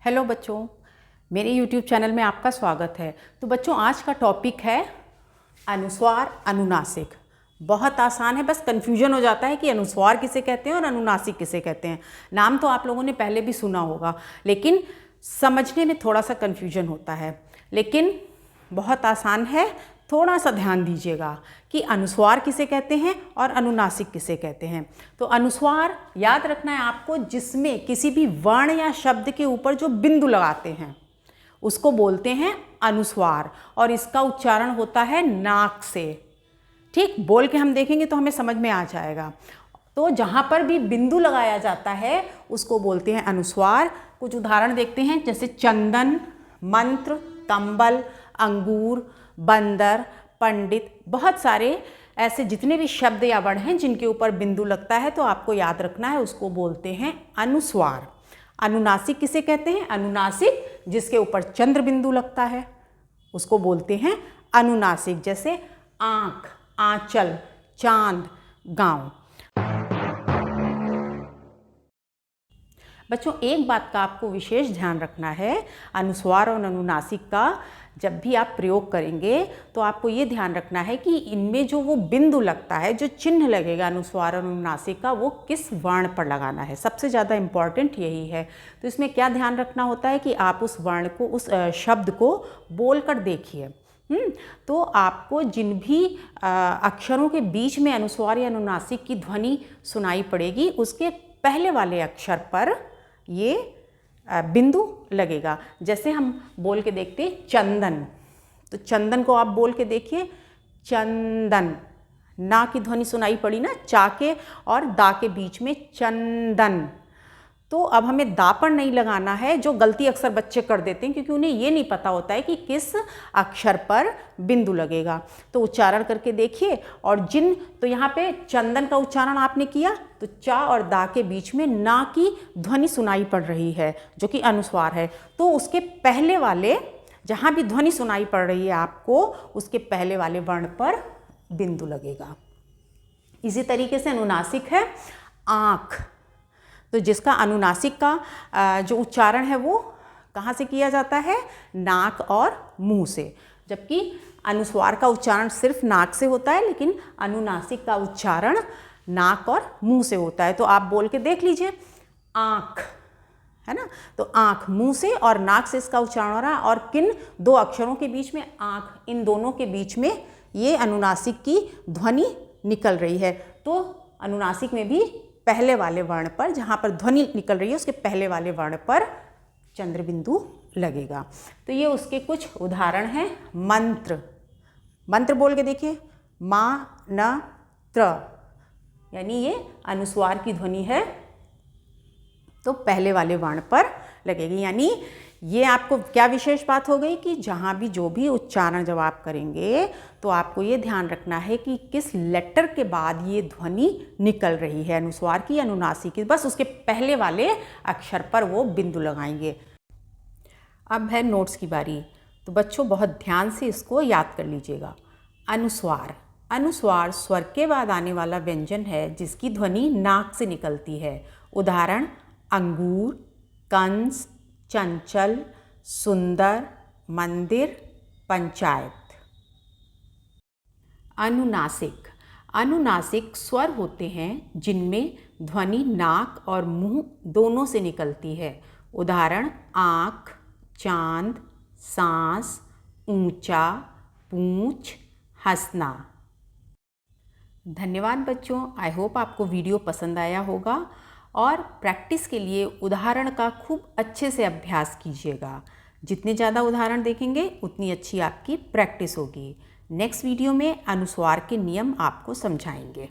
Hello बच्चों, मेरे YouTube channel में आपका स्वागत है। तो बच्चों, आज का टॉपिक है अनुस्वार अनुनासिक। बहुत आसान है, बस कन्फ्यूजन हो जाता है कि अनुस्वार किसे कहते हैं और अनुनासिक किसे कहते हैं। नाम तो आप लोगों ने पहले भी सुना होगा, लेकिन समझने में थोड़ा सा कन्फ्यूजन होता है। लेकिन बहुत आसान है, थोड़ा सा ध्यान दीजिएगा कि अनुस्वार किसे कहते हैं और अनुनासिक किसे कहते हैं। तो अनुस्वार याद रखना है आपको, जिसमें किसी भी वर्ण या शब्द के ऊपर जो बिंदु लगाते हैं उसको बोलते हैं अनुस्वार, और इसका उच्चारण होता है नाक से। ठीक, बोल के हम देखेंगे तो हमें समझ में आ जाएगा। तो जहाँ पर भी बिंदु लगाया जाता है उसको बोलते हैं अनुस्वार। कुछ उदाहरण देखते हैं, जैसे चंदन, मंत्र, कंबल, अंगूर, बंदर, पंडित। बहुत सारे ऐसे जितने भी शब्द या वर्ण हैं जिनके ऊपर बिंदु लगता है तो आपको याद रखना है, उसको बोलते हैं अनुस्वार। अनुनासिक किसे कहते हैं? अनुनासिक जिसके ऊपर चंद्र बिंदु लगता है उसको बोलते हैं अनुनासिक। जैसे आँख, आंचल, चांद, गांव। बच्चों, एक बात का आपको विशेष ध्यान रखना है, अनुस्वार और अनुनासिक का जब भी आप प्रयोग करेंगे तो आपको ये ध्यान रखना है कि इनमें जो वो बिंदु लगता है, जो चिन्ह लगेगा अनुस्वार और अनुनासिक का, वो किस वर्ण पर लगाना है। सबसे ज़्यादा इम्पॉर्टेंट यही है। तो इसमें क्या ध्यान रखना होता है कि आप उस वर्ण को, उस शब्द को बोल कर देखिए। तो आपको जिन भी अक्षरों के बीच में अनुस्वार या अनुनासिक की ध्वनि सुनाई पड़ेगी, उसके पहले वाले अक्षर पर ये बिंदु लगेगा। जैसे हम बोल के देखते चंदन, तो चंदन को आप बोल के देखिए, चंदन। ना की ध्वनि सुनाई पड़ी ना, चा के और दा के बीच में, चंदन। तो अब हमें दा पर नहीं लगाना है, जो गलती अक्सर बच्चे कर देते हैं, क्योंकि उन्हें ये नहीं पता होता है कि किस अक्षर पर बिंदु लगेगा। तो उच्चारण करके देखिए, और तो यहाँ पे चंदन का उच्चारण आपने किया तो चा और दा के बीच में ना की ध्वनि सुनाई पड़ रही है, जो कि अनुस्वार है। तो उसके पहले वाले, जहाँ भी ध्वनि सुनाई पड़ रही है आपको, उसके पहले वाले वर्ण पर बिंदु लगेगा। इसी तरीके से अनुनासिक है आँख। तो जिसका अनुनासिक का जो उच्चारण है वो कहाँ से किया जाता है? नाक और मुंह से। जबकि अनुस्वार का उच्चारण सिर्फ नाक से होता है, लेकिन अनुनासिक का उच्चारण नाक और मुंह से होता है। तो आप बोल के देख लीजिए, आँख, है ना। तो आँख मुंह से और नाक से इसका उच्चारण हो रहा है, और किन दो अक्षरों के बीच में? आँख, इन दोनों के बीच में ये अनुनासिक की ध्वनि निकल रही है। तो अनुनासिक में भी पहले वाले वर्ण पर, जहाँ पर ध्वनि निकल रही है उसके पहले वाले वर्ण पर चंद्र बिंदु लगेगा। तो ये उसके कुछ उदाहरण हैं। मंत्र, मंत्र बोल के देखिए, मा न त्र, यानी ये अनुस्वार की ध्वनि है तो पहले वाले वर्ण पर लगेगी। यानी ये आपको क्या विशेष बात हो गई कि जहाँ भी जो भी उच्चारण जब आप करेंगे तो आपको ये ध्यान रखना है कि किस लेटर के बाद ये ध्वनि निकल रही है, अनुस्वार की, अनुनासिक की। बस उसके पहले वाले अक्षर पर वो बिंदु लगाएंगे। अब है नोट्स की बारी। तो बच्चों, बहुत ध्यान से इसको याद कर लीजिएगा। अनुस्वार, अनुस्वार स्वर के बाद आने वाला व्यंजन है जिसकी ध्वनि नाक से निकलती है। उदाहरण अंगूर, कंस, चंचल, सुंदर, मंदिर, पंचायत। अनुनासिक, अनुनासिक स्वर होते हैं जिनमें ध्वनि नाक और मुंह दोनों से निकलती है। उदाहरण आँख, चांद, सांस, ऊंचा, पूंछ, हंसना। धन्यवाद बच्चों, आई होप आपको वीडियो पसंद आया होगा, और प्रैक्टिस के लिए उदाहरण का खूब अच्छे से अभ्यास कीजिएगा। जितने ज़्यादा उदाहरण देखेंगे उतनी अच्छी आपकी प्रैक्टिस होगी। नेक्स्ट वीडियो में अनुस्वार के नियम आपको समझाएंगे।